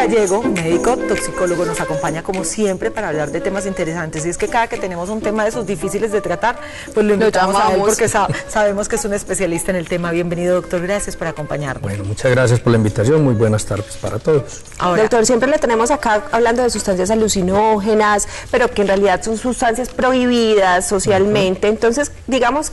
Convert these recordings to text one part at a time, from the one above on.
Gallego, médico toxicólogo, nos acompaña como siempre para hablar de temas interesantes. Y es que cada que tenemos un tema de esos difíciles de tratar, pues lo invitamos a él porque sabemos que es un especialista en el tema. Bienvenido, doctor, gracias por acompañarnos. Bueno, muchas gracias por la invitación, muy buenas tardes para todos. Ahora, doctor, siempre le tenemos acá hablando de sustancias alucinógenas, pero que en realidad son sustancias prohibidas socialmente. Entonces, digamos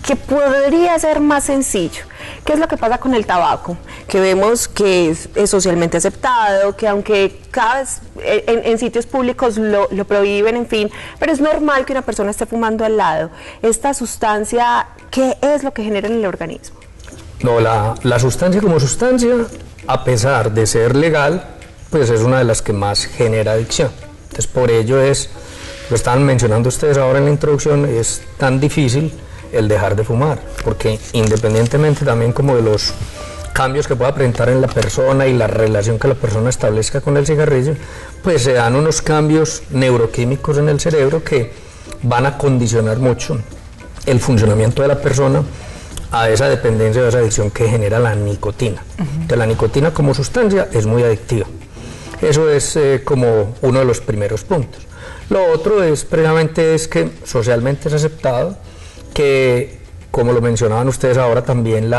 que podría ser más sencillo. ¿Qué es lo que pasa con el tabaco? Que vemos que es socialmente aceptado, que aunque cada vez en sitios públicos lo prohíben, en fin, pero es normal que una persona esté fumando al lado. Esta sustancia, ¿qué es lo que genera en el organismo? No, la sustancia como sustancia, a pesar de ser legal, pues es una de las que más genera adicción. Entonces por ello lo estaban mencionando ustedes ahora en la introducción, es tan difícil el dejar de fumar, porque independientemente también como de los cambios que pueda presentar en la persona y la relación que la persona establezca con el cigarrillo, pues se dan unos cambios neuroquímicos en el cerebro que van a condicionar mucho el funcionamiento de la persona a esa dependencia o esa adicción que genera la nicotina. Entonces, la nicotina como sustancia es muy adictiva. Eso es como uno de los primeros puntos. Lo otro es precisamente que socialmente es aceptado que, como lo mencionaban ustedes ahora también,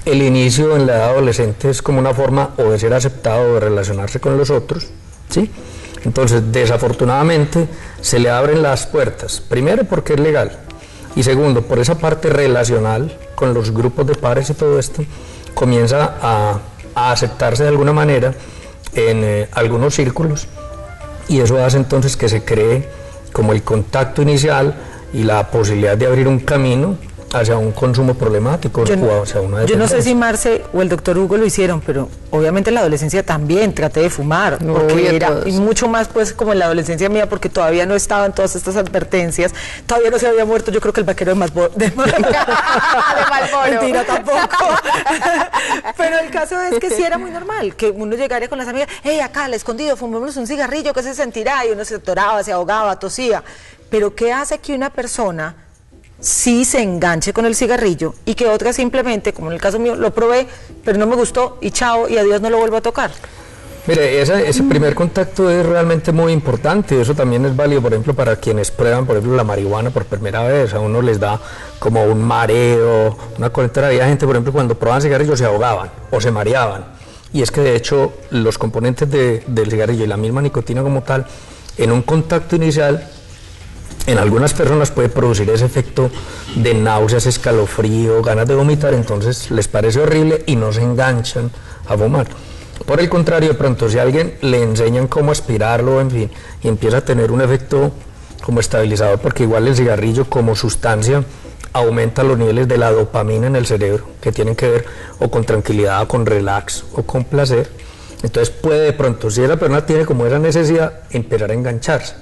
el inicio en la edad adolescente es como una forma o de ser aceptado o de relacionarse con los otros, ¿sí? Entonces, desafortunadamente, se le abren las puertas, primero porque es legal, y segundo, por esa parte relacional con los grupos de pares y todo esto, comienza a aceptarse de alguna manera en algunos círculos, y eso hace entonces que se cree como el contacto inicial y la posibilidad de abrir un camino hacia un consumo problemático o hacia una dependencia. Yo no sé si Marce o el doctor Hugo lo hicieron, pero obviamente en la adolescencia también traté de fumar, porque era y mucho más pues como en la adolescencia mía, porque todavía no estaban todas estas advertencias, todavía no se había muerto, yo creo que el vaquero de Malboro. Mentira, tampoco. Pero el caso es que sí era muy normal, que uno llegara con las amigas, hey, acá al escondido, fumémonos un cigarrillo, ¿qué se sentirá? Y uno se atoraba, se ahogaba, tosía. Pero ¿qué hace que una persona sí se enganche con el cigarrillo y que otra simplemente, como en el caso mío, lo probé, pero no me gustó y chao y adiós, no lo vuelvo a tocar? Mire, ese primer contacto es realmente muy importante. Eso también es válido, por ejemplo, para quienes prueban, por ejemplo, la marihuana por primera vez. A uno les da como un mareo, una coletera. Había gente, por ejemplo, cuando probaban cigarrillos se ahogaban o se mareaban. Y es que de hecho los componentes del cigarrillo y la misma nicotina como tal, en un contacto inicial, en algunas personas puede producir ese efecto de náuseas, escalofrío, ganas de vomitar, entonces les parece horrible y no se enganchan a fumar. Por el contrario, de pronto, si a alguien le enseñan cómo aspirarlo, en fin, y empieza a tener un efecto como estabilizador, porque igual el cigarrillo como sustancia aumenta los niveles de la dopamina en el cerebro, que tienen que ver o con tranquilidad, o con relax, o con placer. Entonces puede de pronto, si esa persona tiene como esa necesidad, empezar a engancharse.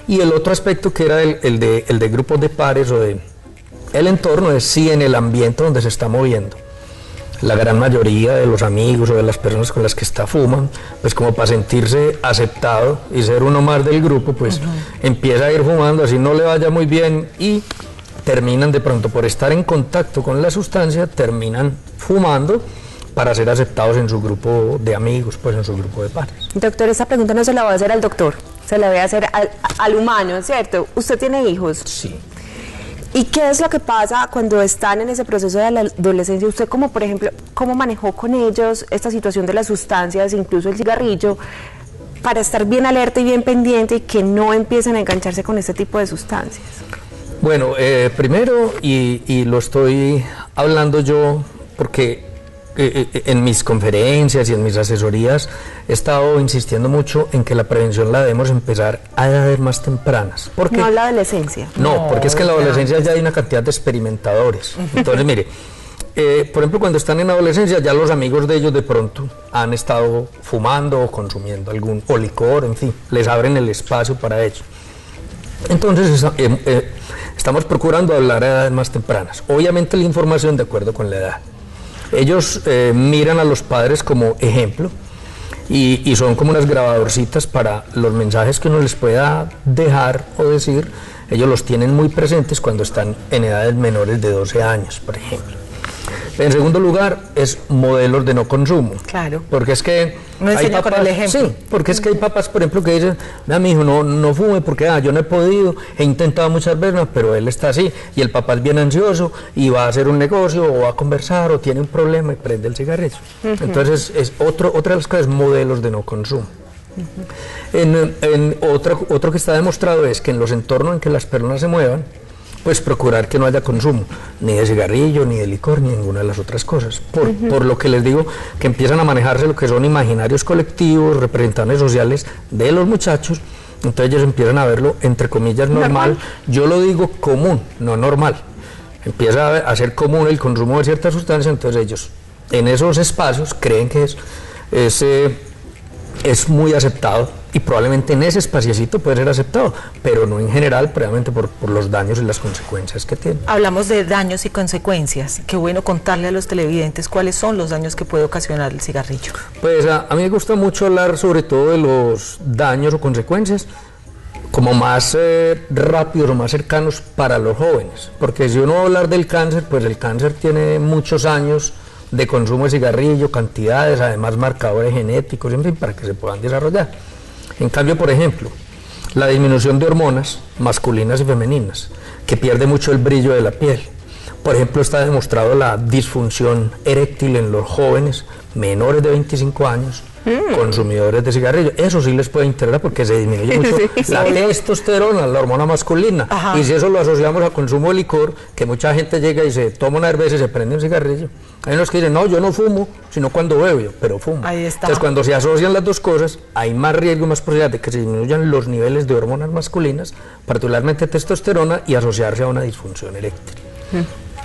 Y el otro aspecto que era el de grupos de pares o de el entorno es si en el ambiente donde se está moviendo la gran mayoría de los amigos o de las personas con las que está fuman, pues como para sentirse aceptado y ser uno más del grupo, pues empieza a ir fumando, así no le vaya muy bien y terminan de pronto por estar en contacto con la sustancia, terminan fumando para ser aceptados en su grupo de amigos, pues en su grupo de pares. Doctor, esta pregunta no se la voy a hacer al doctor, se la voy a hacer al humano, ¿cierto? ¿Usted tiene hijos? Sí. ¿Y qué es lo que pasa cuando están en ese proceso de la adolescencia? Usted, como por ejemplo, ¿cómo manejó con ellos esta situación de las sustancias, incluso el cigarrillo, para estar bien alerta y bien pendiente y que no empiecen a engancharse con este tipo de sustancias? Bueno, primero, y lo estoy hablando yo porque en mis conferencias y en mis asesorías he estado insistiendo mucho en que la prevención la debemos empezar a edades más tempranas. ¿No en la adolescencia? No, porque es que en la adolescencia ya hay una cantidad de experimentadores. Entonces, mire, por ejemplo, cuando están en adolescencia ya los amigos de ellos de pronto han estado fumando o consumiendo o licor, en fin, les abren el espacio para ello. Entonces, estamos procurando hablar a edades más tempranas. Obviamente la información de acuerdo con la edad. Ellos miran a los padres como ejemplo y son como unas grabadorcitas para los mensajes que uno les pueda dejar o decir. Ellos los tienen muy presentes cuando están en edades menores de 12 años, por ejemplo. En segundo lugar, es modelos de no consumo. Claro. Porque es que No enseña con el ejemplo. Sí, porque es que hay papás, por ejemplo, que dicen, mira, mi hijo, no fume porque yo no he podido, he intentado muchas veces, pero él está así, y el papá es bien ansioso, y va a hacer un negocio, o va a conversar, o tiene un problema, y prende el cigarrillo. Entonces, otra de las cosas, modelos de no consumo. Otro que está demostrado es que en los entornos en que las personas se muevan, pues procurar que no haya consumo, ni de cigarrillo, ni de licor, ni ninguna de las otras cosas. Por lo que les digo, que empiezan a manejarse lo que son imaginarios colectivos, representantes sociales de los muchachos, entonces ellos empiezan a verlo, entre comillas, normal. Yo lo digo común, no normal. Empieza a ser común el consumo de ciertas sustancias, entonces ellos en esos espacios creen que es muy aceptado, y probablemente en ese espaciecito puede ser aceptado, pero no en general, previamente por los daños y las consecuencias que tiene. Hablamos de daños y consecuencias. Qué bueno contarle a los televidentes cuáles son los daños que puede ocasionar el cigarrillo. Pues a mí me gusta mucho hablar sobre todo de los daños o consecuencias como más rápidos o más cercanos para los jóvenes, porque si uno va a hablar del cáncer, pues el cáncer tiene muchos años de consumo de cigarrillo, cantidades, además marcadores genéticos, en fin, para que se puedan desarrollar. En cambio, por ejemplo, la disminución de hormonas masculinas y femeninas, que pierde mucho el brillo de la piel. Por ejemplo, está demostrado la disfunción eréctil en los jóvenes menores de 25 años, consumidores de cigarrillos. Eso sí les puede interesar porque se disminuye mucho la testosterona, la hormona masculina. Ajá. Y si eso lo asociamos a consumo de licor, que mucha gente llega y se toma una cerveza y se prende un cigarrillo. Hay unos que dicen, no, yo no fumo, sino cuando bebo yo, pero fumo. Ahí está. Entonces, cuando se asocian las dos cosas, hay más riesgo, más posibilidad de que se disminuyan los niveles de hormonas masculinas, particularmente testosterona, y asociarse a una disfunción eréctil.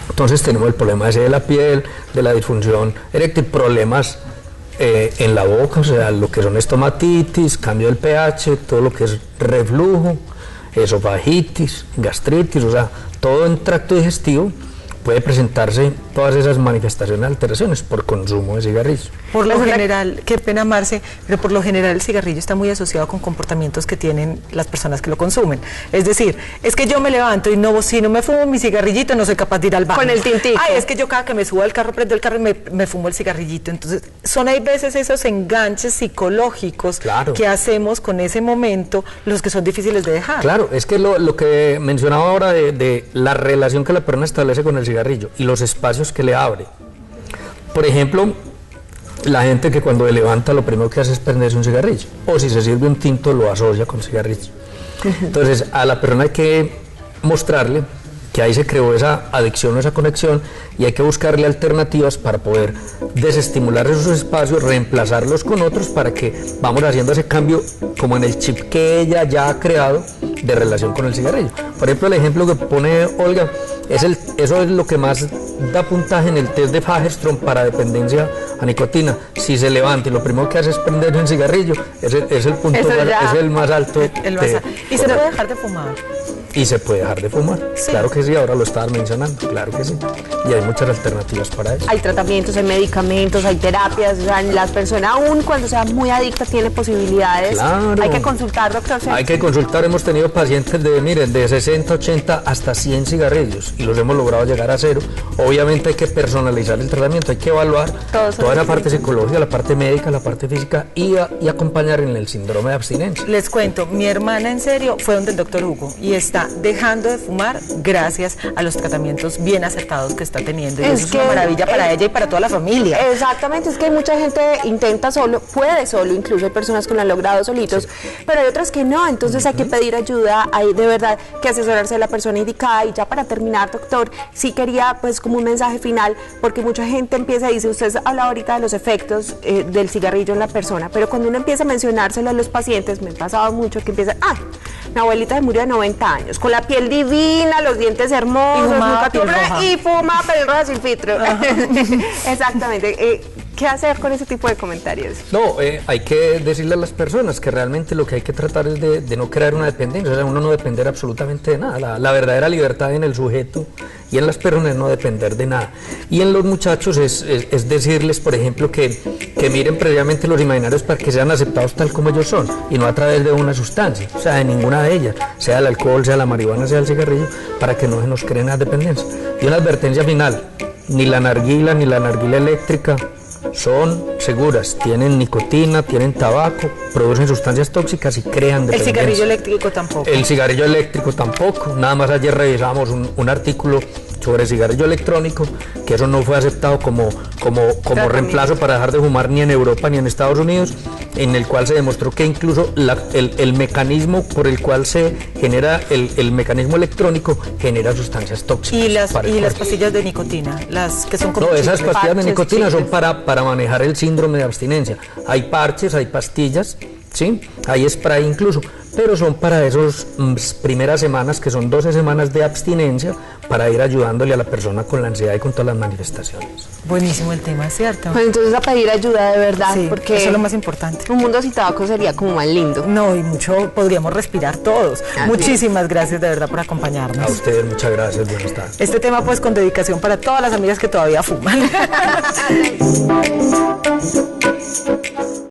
Entonces tenemos el problema ese de la piel, de la disfunción eréctil, problemas en la boca, o sea, lo que son estomatitis, cambio del pH, todo lo que es reflujo, esofagitis, gastritis, o sea, todo en tracto digestivo puede presentarse todas esas manifestaciones, alteraciones por consumo de cigarrillos. Por lo general, qué pena Marce, pero por lo general el cigarrillo está muy asociado con comportamientos que tienen las personas que lo consumen. Es decir, es que yo me levanto y no, si no me fumo mi cigarrillito no soy capaz de ir al baño. Con el tintico. Ay, es que yo cada que me subo al carro, prendo el carro y me fumo el cigarrillito. Entonces, hay veces esos enganches psicológicos que hacemos con ese momento, los que son difíciles de dejar. Claro, es que lo que mencionaba ahora de la relación que la persona establece con el cigarrillo y los espacios que le abre. Por ejemplo, la gente que cuando se levanta lo primero que hace es prenderse un cigarrillo, o si se sirve un tinto lo asocia con cigarrillo. Entonces a la persona hay que mostrarle que ahí se creó esa adicción o esa conexión, y hay que buscarle alternativas para poder desestimular esos espacios, reemplazarlos con otros, para que vamos haciendo ese cambio como en el chip que ella ya ha creado de relación con el cigarrillo. Por ejemplo, el ejemplo que pone Olga, eso es lo que más da puntaje en el test de Fagerström para dependencia a nicotina. Si se levanta y lo primero que hace es prender un cigarrillo, es el punto, es el más alto. ¿Y se puede dejar de fumar? Y se puede dejar de fumar, claro que sí, ahora lo estabas mencionando, claro que sí, y hay muchas alternativas para eso. Hay tratamientos, hay medicamentos, hay terapias, o sea, las personas aún cuando sea muy adicta tiene posibilidades. Claro. Hay que consultar, doctor. Hay que consultar, hemos tenido pacientes de 60, 80 hasta 100 cigarrillos y los hemos logrado llegar a 0. Obviamente hay que personalizar el tratamiento, hay que evaluar toda la parte psicológica, la parte médica, la parte física y acompañar en el síndrome de abstinencia. Les cuento, mi hermana en serio fue donde el doctor Hugo y está dejando de fumar gracias a los tratamientos bien acertados que está teniendo, y eso es una maravilla para ella y para toda la familia. Exactamente, es que mucha gente intenta solo, puede solo, incluso hay personas que lo han logrado solitos, pero hay otras que no, entonces hay que pedir ayuda, hay de verdad que asesorarse de la persona indicada. Y ya para terminar, doctor, sí quería pues como un mensaje final, porque mucha gente empieza y dice, usted habla ahorita de los efectos del cigarrillo en la persona, pero cuando uno empieza a mencionárselo a los pacientes, me ha pasado mucho que empiezan, mi abuelita se murió de 90 años, con la piel divina, los dientes hermosos, y fuma piel roja sin filtro. Exactamente. ¿Qué hacer con ese tipo de comentarios? No, hay que decirle a las personas que realmente lo que hay que tratar es de no crear una dependencia, o sea, uno no depender absolutamente de nada. La verdadera libertad en el sujeto y en las personas es no depender de nada. Y en los muchachos es decirles, por ejemplo, que miren previamente los imaginarios para que sean aceptados tal como ellos son, y no a través de una sustancia, o sea, de ninguna de ellas, sea el alcohol, sea la marihuana, sea el cigarrillo, para que no se nos creen las dependencias. Y una advertencia final: ni la narguila ni la narguila eléctrica son seguras, tienen nicotina, tienen tabaco, producen sustancias tóxicas y crean dependencia. El cigarrillo eléctrico tampoco. El cigarrillo eléctrico tampoco, nada más ayer revisamos un artículo sobre cigarrillo electrónico, que eso no fue aceptado como reemplazo para dejar de fumar ni en Europa ni en Estados Unidos, en el cual se demostró que incluso el mecanismo por el cual se genera el mecanismo electrónico genera sustancias tóxicas. Y las pastillas de nicotina, las que son como no, esas chicles. pastillas de nicotina son para manejar el síndrome de abstinencia. Hay parches, hay pastillas, ¿sí? Hay spray incluso, pero son para esas primeras semanas, que son 12 semanas de abstinencia, para ir ayudándole a la persona con la ansiedad y con todas las manifestaciones. Buenísimo el tema, ¿cierto? Pues entonces a pedir ayuda de verdad, Sí, porque eso es lo más importante. un mundo sin tabaco sería como más lindo. No, y mucho podríamos respirar todos. Así Muchísimas gracias de verdad por A acompañarnos. ustedes muchas gracias, buenas tardes. Este tema pues con dedicación para todas las amigas que todavía fuman.